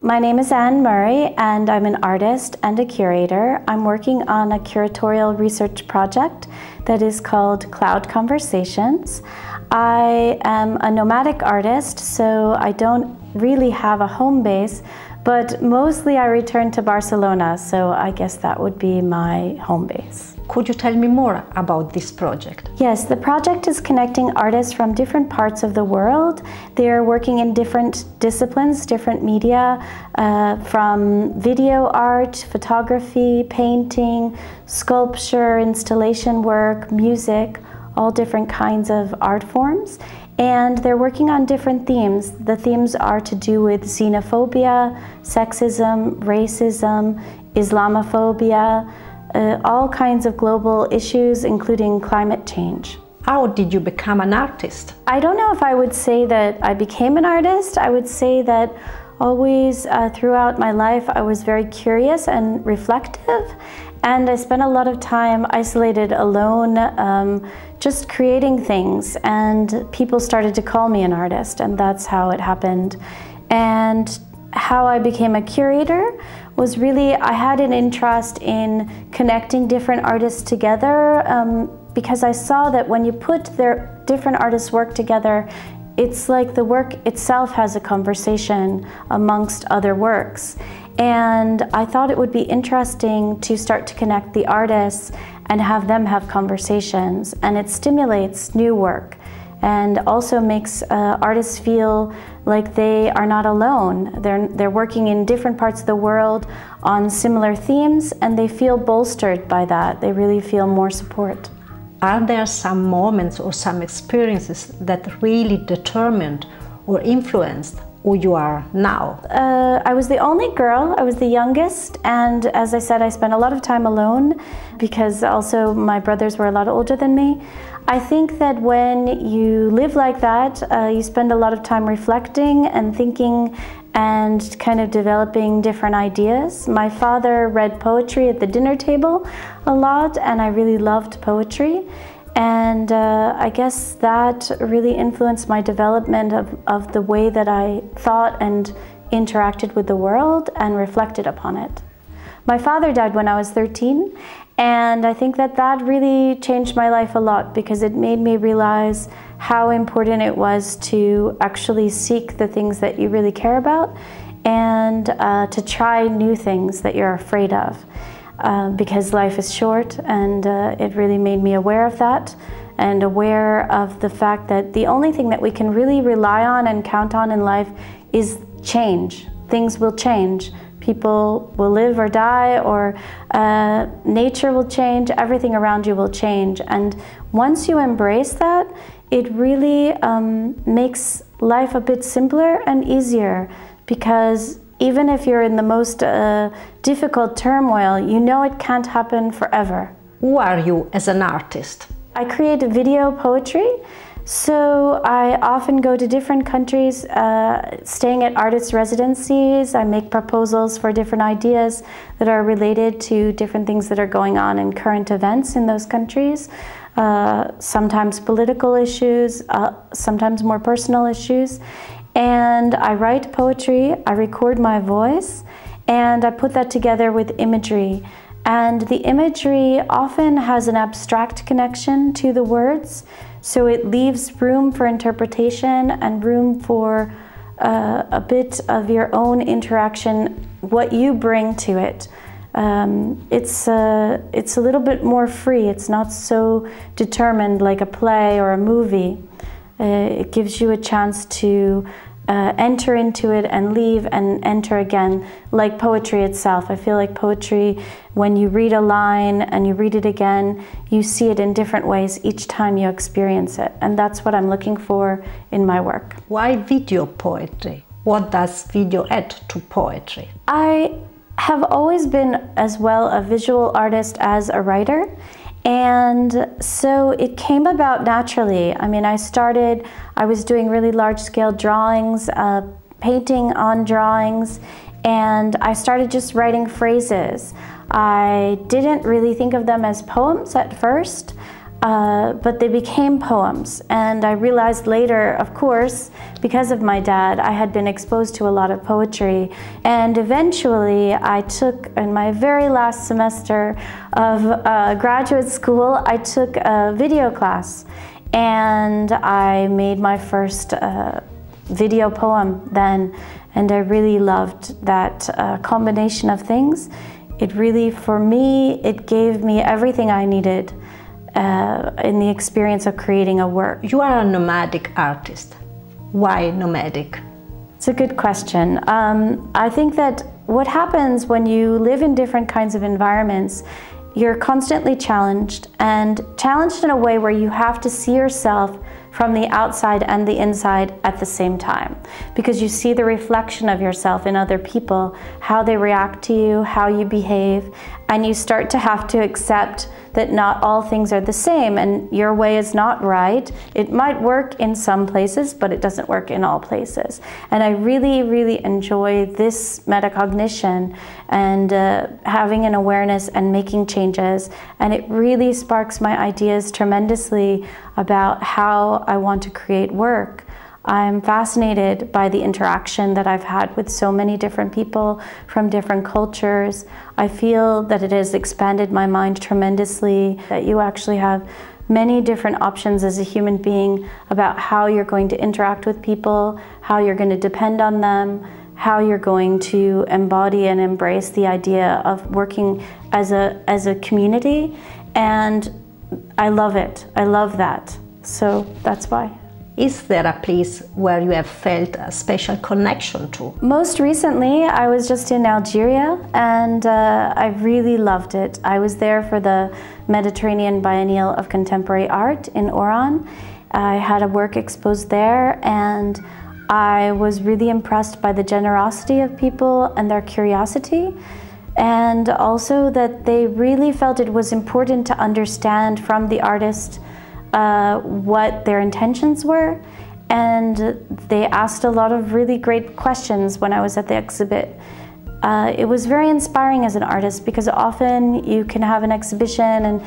My name is Anne Murray, and I'm an artist and a curator. I'm working on a curatorial research project that is called Cloud Conversations. I am a nomadic artist, so I don't really have a home base, but mostly I return to Barcelona, so I guess that would be my home base. Could you tell me more about this project? Yes, the project is connecting artists from different parts of the world. They're working in different disciplines, different media, from video art, photography, painting, sculpture, installation work, music, all different kinds of art forms. And they're working on different themes. The themes are to do with xenophobia, sexism, racism, Islamophobia, all kinds of global issues, including climate change. How did you become an artist? I don't know if I would say that I became an artist. I would say that always throughout my life I was very curious and reflective, and I spent a lot of time isolated, alone, just creating things, and people started to call me an artist, and that's how it happened. And how I became a curator was really, I had an interest in connecting different artists together because I saw that when you put their different artists' work together, it's like the work itself has a conversation amongst other works. And I thought it would be interesting to start to connect the artists and have them have conversations, and it stimulates new work and also makes artists feel like they are not alone. They're working in different parts of the world on similar themes, and they feel bolstered by that. They really feel more support. Are there some moments or some experiences that really determined or influenced who you are now? I was the only girl, I was the youngest, and as I said, I spent a lot of time alone because also my brothers were a lot older than me. I think that when you live like that, you spend a lot of time reflecting and thinking and kind of developing different ideas. My father read poetry at the dinner table a lot, and I really loved poetry. And I guess that really influenced my development of the way that I thought and interacted with the world and reflected upon it. My father died when I was 13, and I think that that really changed my life a lot because it made me realize how important it was to actually seek the things that you really care about and to try new things that you're afraid of. Because life is short, and it really made me aware of that and aware of the fact that the only thing that we can really rely on and count on in life is change. Things will change. People will live or die, or nature will change, everything around you will change. And once you embrace that, it really makes life a bit simpler and easier, because even if you're in the most difficult turmoil, you know it can't happen forever. Who are you as an artist? I create video poetry, so I often go to different countries, staying at artist residencies. I make proposals for different ideas that are related to different things that are going on in current events in those countries. Sometimes political issues, sometimes more personal issues. And I write poetry, I record my voice, and I put that together with imagery. And the imagery often has an abstract connection to the words, so it leaves room for interpretation and room for a bit of your own interaction, what you bring to it. It's a little bit more free. It's not so determined like a play or a movie. It gives you a chance to enter into it and leave and enter again, like poetry itself. I feel like poetry, when you read a line and you read it again, you see it in different ways each time you experience it. And that's what I'm looking for in my work. Why video poetry? What does video add to poetry? I have always been as well a visual artist as a writer. And so it came about naturally. I mean, I was doing really large-scale drawings, painting on drawings, and I started just writing phrases. I didn't really think of them as poems at first. but they became poems. And I realized later, of course, because of my dad, I had been exposed to a lot of poetry. And eventually I took, in my very last semester of graduate school, I took a video class. And I made my first video poem then. And I really loved that combination of things. It really, for me, it gave me everything I needed in the experience of creating a work. You are a nomadic artist. Why nomadic? It's a good question. I think that what happens when you live in different kinds of environments, you're constantly challenged, and challenged in a way where you have to see yourself from the outside and the inside at the same time, because you see the reflection of yourself in other people, how they react to you, how you behave, and you start to have to accept that not all things are the same and your way is not right. It might work in some places, but it doesn't work in all places. And I really, really enjoy this metacognition and having an awareness and making changes. And it really sparks my ideas tremendously about how I want to create work. I'm fascinated by the interaction that I've had with so many different people from different cultures. I feel that it has expanded my mind tremendously, that you actually have many different options as a human being about how you're going to interact with people, how you're going to depend on them, how you're going to embody and embrace the idea of working as a community. And I love it. I love that. So that's why. Is there a place where you have felt a special connection to? Most recently, I was just in Algeria, and I really loved it. I was there for the Mediterranean Biennial of Contemporary Art in Oran. I had a work exposed there, and I was really impressed by the generosity of people and their curiosity, and also that they really felt it was important to understand from the artist what their intentions were, and they asked a lot of really great questions when I was at the exhibit. It was very inspiring as an artist, because often you can have an exhibition and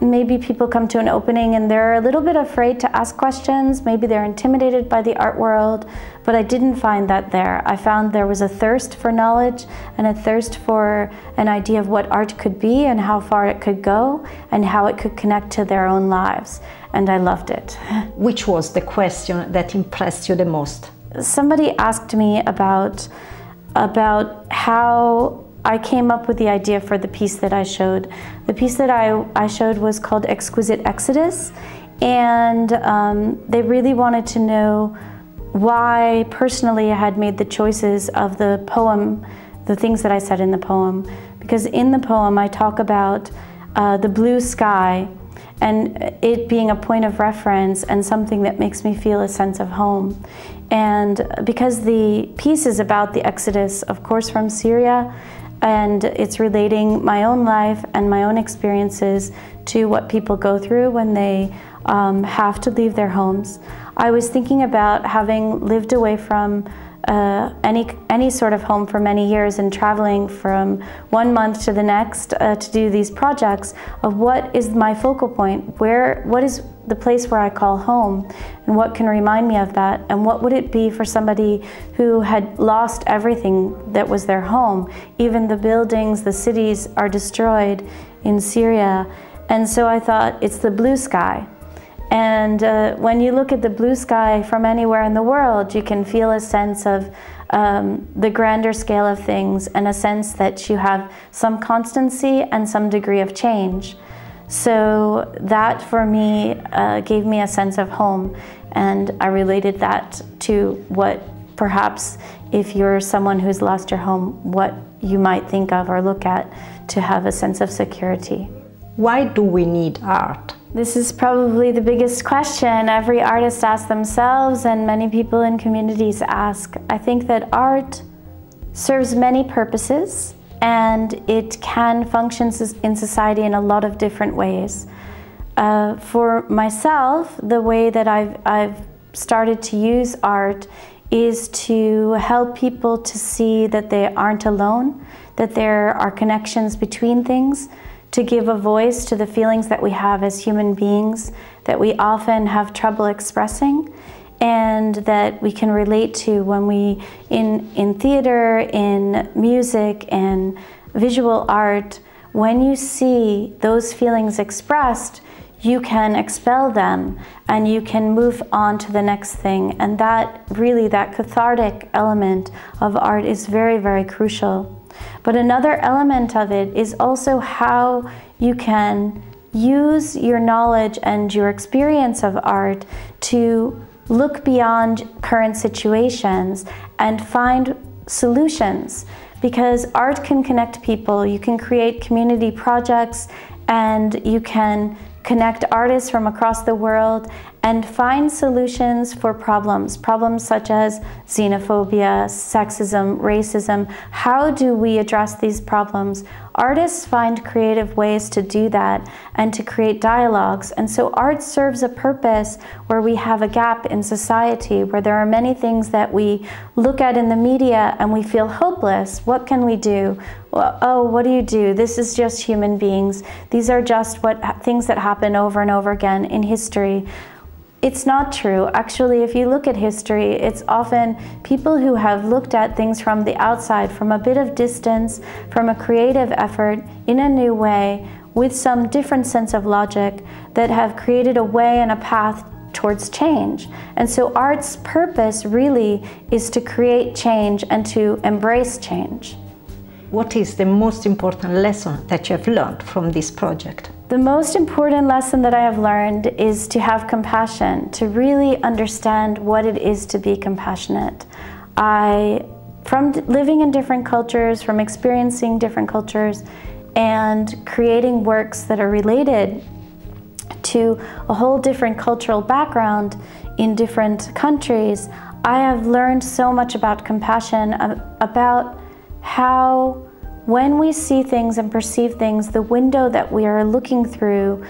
maybe people come to an opening and they're a little bit afraid to ask questions, maybe they're intimidated by the art world, but I didn't find that there. I found there was a thirst for knowledge and a thirst for an idea of what art could be and how far it could go and how it could connect to their own lives, and I loved it. Which was the question that impressed you the most? Somebody asked me about how I came up with the idea for the piece that I showed. The piece that I showed was called Exquisite Exodus, and they really wanted to know why personally I had made the choices of the poem, the things that I said in the poem. Because in the poem I talk about the blue sky and it being a point of reference and something that makes me feel a sense of home. And because the piece is about the Exodus, of course, from Syria, and it's relating my own life and my own experiences to what people go through when they have to leave their homes. I was thinking about, having lived away from any sort of home for many years and traveling from one month to the next to do these projects, of what is my focal point, what is the place where I call home, and what can remind me of that, and what would it be for somebody who had lost everything that was their home. Even the buildings, the cities are destroyed in Syria. And so I thought, it's the blue sky. And when you look at the blue sky from anywhere in the world, you can feel a sense of the grander scale of things, and a sense that you have some constancy and some degree of change. So that for me gave me a sense of home, and I related that to what perhaps, if you're someone who's lost your home, what you might think of or look at to have a sense of security. Why do we need art? This is probably the biggest question every artist asks themselves, and many people in communities ask. I think that art serves many purposes, and it can function in society in a lot of different ways. For myself, the way that I've started to use art is to help people to see that they aren't alone, that there are connections between things, to give a voice to the feelings that we have as human beings that we often have trouble expressing, and that we can relate to when we, in theater, in music, in visual art, when you see those feelings expressed, you can expel them and you can move on to the next thing. And that really, that cathartic element of art is very, very crucial. But another element of it is also how you can use your knowledge and your experience of art to look beyond current situations and find solutions. Because art can connect people. You can create community projects and you can connect artists from across the world and find solutions for problems such as xenophobia, sexism, racism. How do we address these problems? Artists find creative ways to do that and to create dialogues. And so art serves a purpose where we have a gap in society, where there are many things that we look at in the media and we feel hopeless. What can we do? Well, oh, what do you do? This is just human beings. These are just things that happen over and over again in history. It's not true. Actually, if you look at history, it's often people who have looked at things from the outside, from a bit of distance, from a creative effort, in a new way, with some different sense of logic, that have created a way and a path towards change. And so art's purpose really is to create change and to embrace change. What is the most important lesson that you have learned from this project? The most important lesson that I have learned is to have compassion, to really understand what it is to be compassionate. From living in different cultures, from experiencing different cultures, and creating works that are related to a whole different cultural background in different countries, I have learned so much about compassion, about how when we see things and perceive things, the window that we are looking through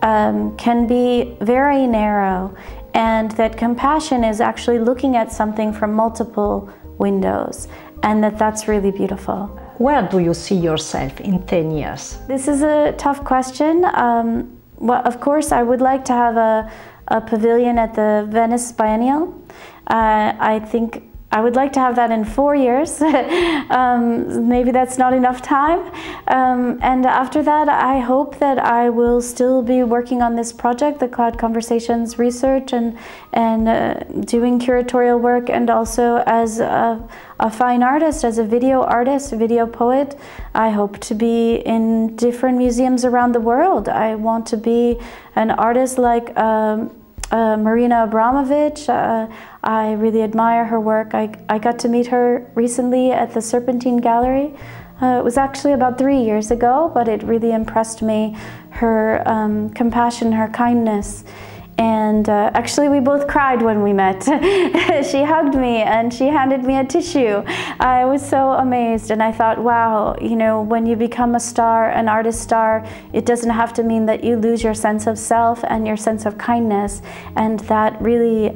can be very narrow, and that compassion is actually looking at something from multiple windows, and that's really beautiful. Where do you see yourself in 10 years? This is a tough question. Well, of course, I would like to have a pavilion at the Venice Biennial. I think I would like to have that in 4 years. Maybe that's not enough time. And after that, I hope that I will still be working on this project, the Cloud Conversations research, and doing curatorial work, and also as a fine artist, as a video artist, a video poet. I hope to be in different museums around the world. I want to be an artist like Marina Abramovic. I really admire her work. I got to meet her recently at the Serpentine Gallery. It was actually about 3 years ago, but it really impressed me, her compassion, her kindness. And actually we both cried when we met. She hugged me and she handed me a tissue. I was so amazed, and I thought, wow, you know, when you become a star, an artist star, it doesn't have to mean that you lose your sense of self and your sense of kindness. And that really,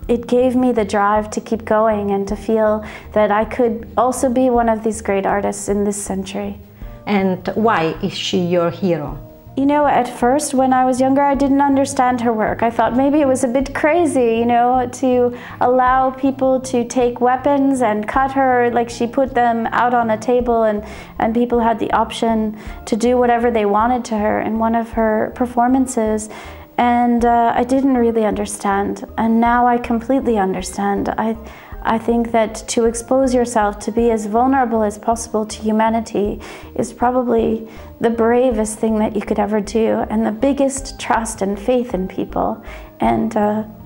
it gave me the drive to keep going and to feel that I could also be one of these great artists in this century. And why is she your hero? You know, at first, when I was younger, I didn't understand her work. I thought maybe it was a bit crazy, you know, to allow people to take weapons and cut her, like she put them out on a table, and people had the option to do whatever they wanted to her in one of her performances. And I didn't really understand. And now I completely understand. I think that to expose yourself, to be as vulnerable as possible to humanity, is probably the bravest thing that you could ever do, and the biggest trust and faith in people. And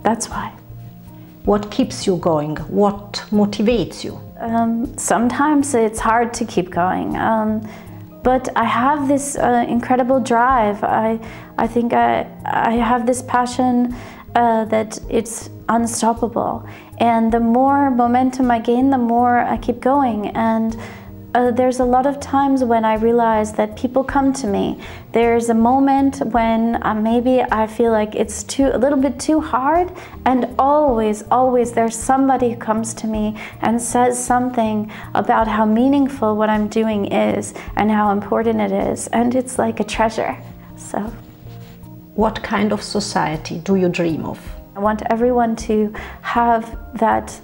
that's why. What keeps you going? What motivates you? Sometimes it's hard to keep going. But I have this incredible drive. I think I have this passion that it's unstoppable. And the more momentum I gain, the more I keep going. And there's a lot of times when I realize that people come to me. There's a moment when maybe I feel like it's a little bit too hard, and always there's somebody who comes to me and says something about how meaningful what I'm doing is and how important it is, and it's like a treasure. So, what kind of society do you dream of? I want everyone to have that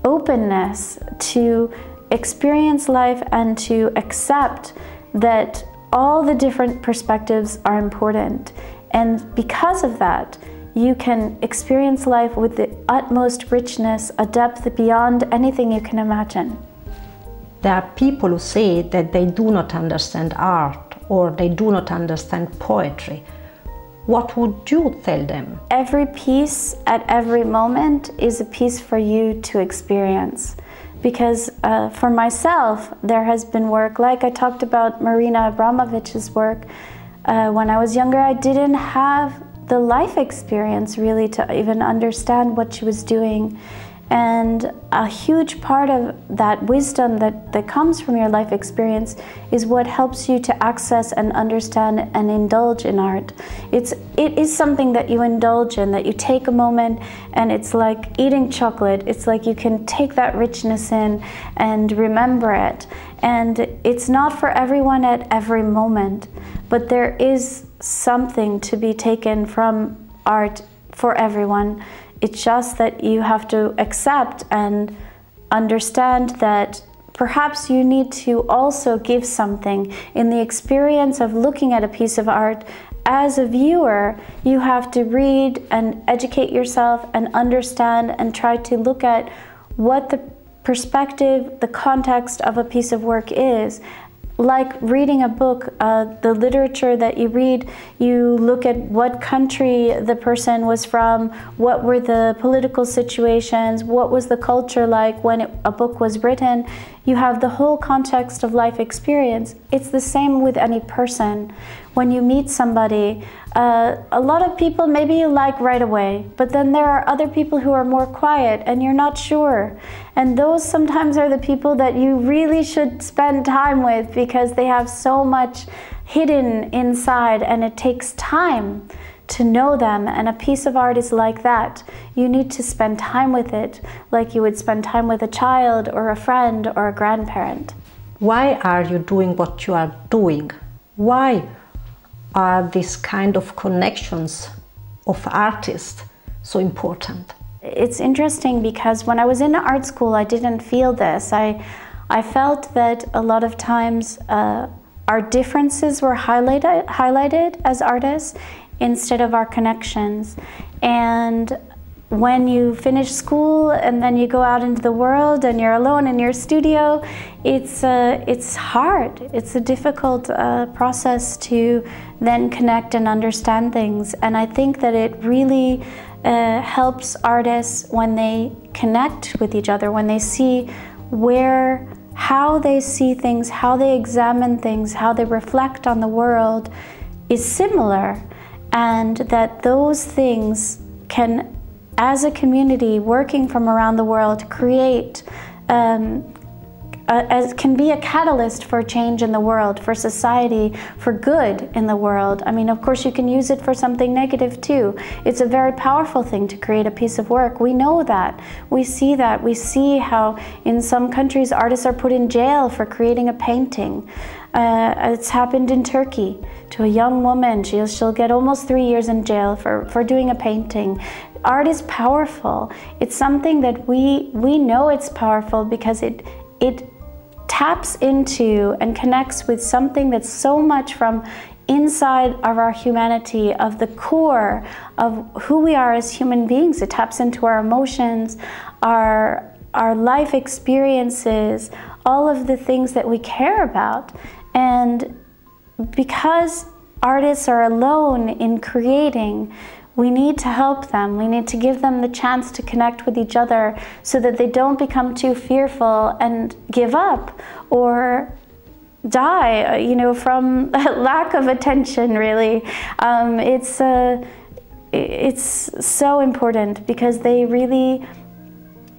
openness to experience life and to accept that all the different perspectives are important. And because of that, you can experience life with the utmost richness, a depth beyond anything you can imagine. There are people who say that they do not understand art or they do not understand poetry. What would you tell them? Every piece at every moment is a piece for you to experience. Because for myself, there has been work, like I talked about Marina Abramovich's work. When I was younger, I didn't have the life experience really to even understand what she was doing. And a huge part of that wisdom that comes from your life experience is what helps you to access and understand and indulge in art. It is something that you indulge in, that you take a moment, and it's like eating chocolate. It's like you can take that richness in and remember it. And it's not for everyone at every moment, but there is something to be taken from art for everyone. It's just that you have to accept and understand that perhaps you need to also give something. In the experience of looking at a piece of art, as a viewer, you have to read and educate yourself and understand and try to look at what the perspective, the context of a piece of work is. Like reading a book, the literature that you read, you look at what country the person was from, what were the political situations, what was the culture like when a book was written. You have the whole context of life experience. It's the same with any person. When you meet somebody, a lot of people maybe you like right away, but then there are other people who are more quiet and you're not sure. And those sometimes are the people that you really should spend time with, because they have so much hidden inside and it takes time to know them. And a piece of art is like that. You need to spend time with it like you would spend time with a child or a friend or a grandparent. Why are you doing what you are doing? Why are these kind of connections of artists so important? It's interesting because when I was in art school, I didn't feel this. I felt that a lot of times our differences were highlighted as artists instead of our connections. And when you finish school and then you go out into the world and you're alone in your studio, it's hard. It's a difficult process to then connect and understand things. And I think that it really helps artists when they connect with each other, when they see how they see things, how they examine things, how they reflect on the world is similar, and that those things can, as a community working from around the world, create can be a catalyst for change in the world, for society, for good in the world. I mean, of course, you can use it for something negative too. It's a very powerful thing to create a piece of work. We know that. We see that. We see how in some countries artists are put in jail for creating a painting. It's happened in Turkey to a young woman. She'll get almost 3 years in jail for doing a painting. Art is powerful. It's something that we know it's powerful because it taps into and connects with something that's so much from inside of our humanity, of the core of who we are as human beings. It taps into our emotions, our life experiences, all of the things that we care about. And because artists are alone in creating, we need to help them. We need to give them the chance to connect with each other so that they don't become too fearful and give up or die, from lack of attention, really. It's so important because they really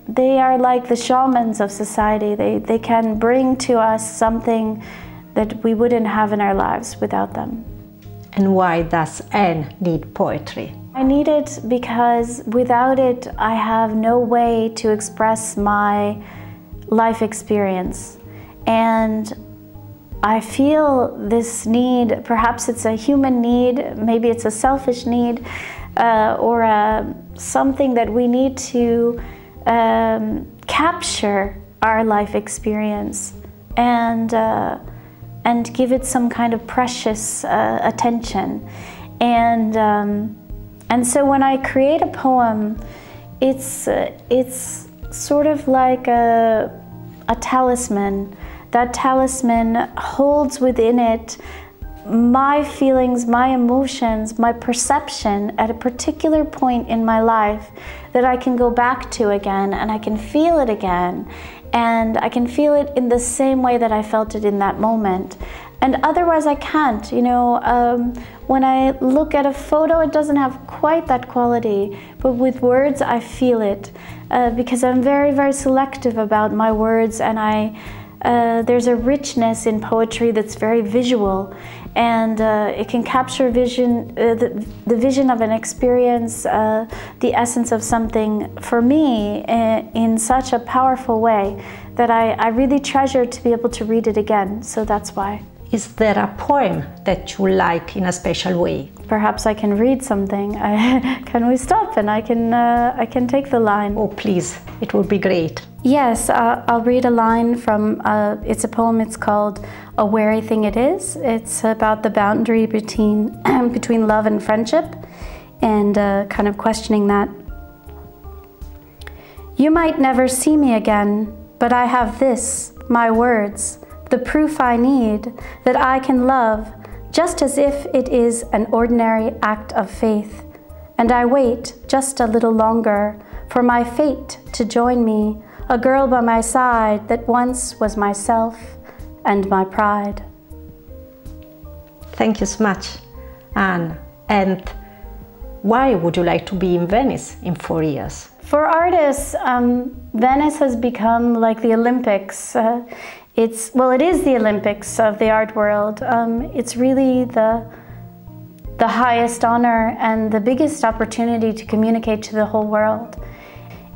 they are like the shamans of society. They can bring to us something that we wouldn't have in our lives without them. And why does Anne need poetry? I need it because without it, I have no way to express my life experience. And I feel this need, perhaps it's a human need, maybe it's a selfish need, or something that we need to capture our life experience and give it some kind of precious attention. And so when I create a poem, it's sort of like a talisman. That talisman holds within it my feelings, my emotions, my perception at a particular point in my life that I can go back to again, and I can feel it again, and I can feel it in the same way that I felt it in that moment. And otherwise I can't, you know. When I look at a photo, it doesn't have quite that quality, but with words I feel it, because I'm very, very selective about my words, and there's a richness in poetry that's very visual, and it can capture vision, the vision of an experience, the essence of something for me in such a powerful way that I really treasure to be able to read it again, so that's why. Is there a poem that you like in a special way? Perhaps I can read something. Can we stop and I can take the line? Oh, please, it would be great. Yes, I'll read a line from, it's a poem, it's called A Wary Thing It Is. It's about the boundary between love and friendship, and kind of questioning that. You might never see me again, but I have this, my words, the proof I need that I can love just as if it is an ordinary act of faith. And I wait just a little longer for my fate to join me, a girl by my side that once was myself and my pride. Thank you so much, Anne. And why would you like to be in Venice in 4 years? For artists, Venice has become like the Olympics. It is the Olympics of the art world. It's really the highest honor and the biggest opportunity to communicate to the whole world.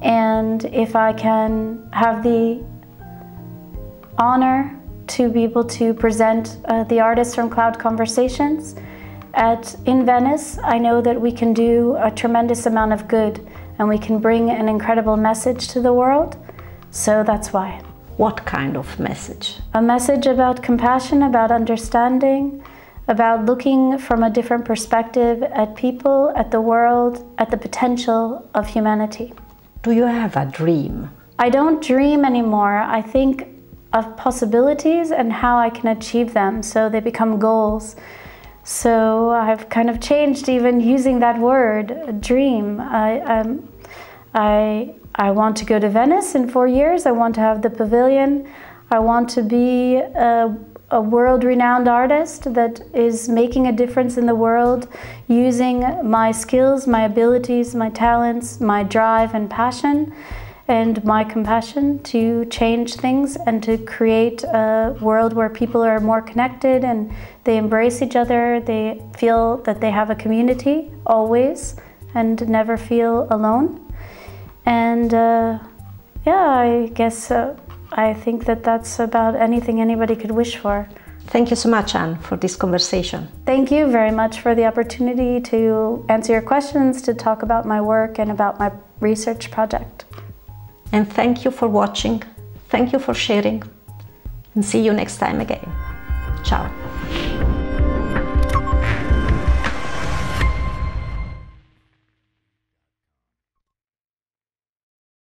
And if I can have the honor to be able to present the artists from Cloud Conversations in Venice, I know that we can do a tremendous amount of good, and we can bring an incredible message to the world. So that's why. What kind of message? A message about compassion, about understanding, about looking from a different perspective at people, at the world, at the potential of humanity. Do you have a dream? I don't dream anymore. I think of possibilities and how I can achieve them, so they become goals. So I've kind of changed even using that word, dream. I want to go to Venice in 4 years. I want to have the pavilion. I want to be a world-renowned artist that is making a difference in the world, using my skills, my abilities, my talents, my drive and passion, and my compassion to change things and to create a world where people are more connected and they embrace each other, they feel that they have a community always and never feel alone. And yeah, I guess I think that that's about anything anybody could wish for. Thank you so much, Anne, for this conversation. Thank you very much for the opportunity to answer your questions, to talk about my work and about my research project. And thank you for watching. Thank you for sharing. And see you next time again. Ciao.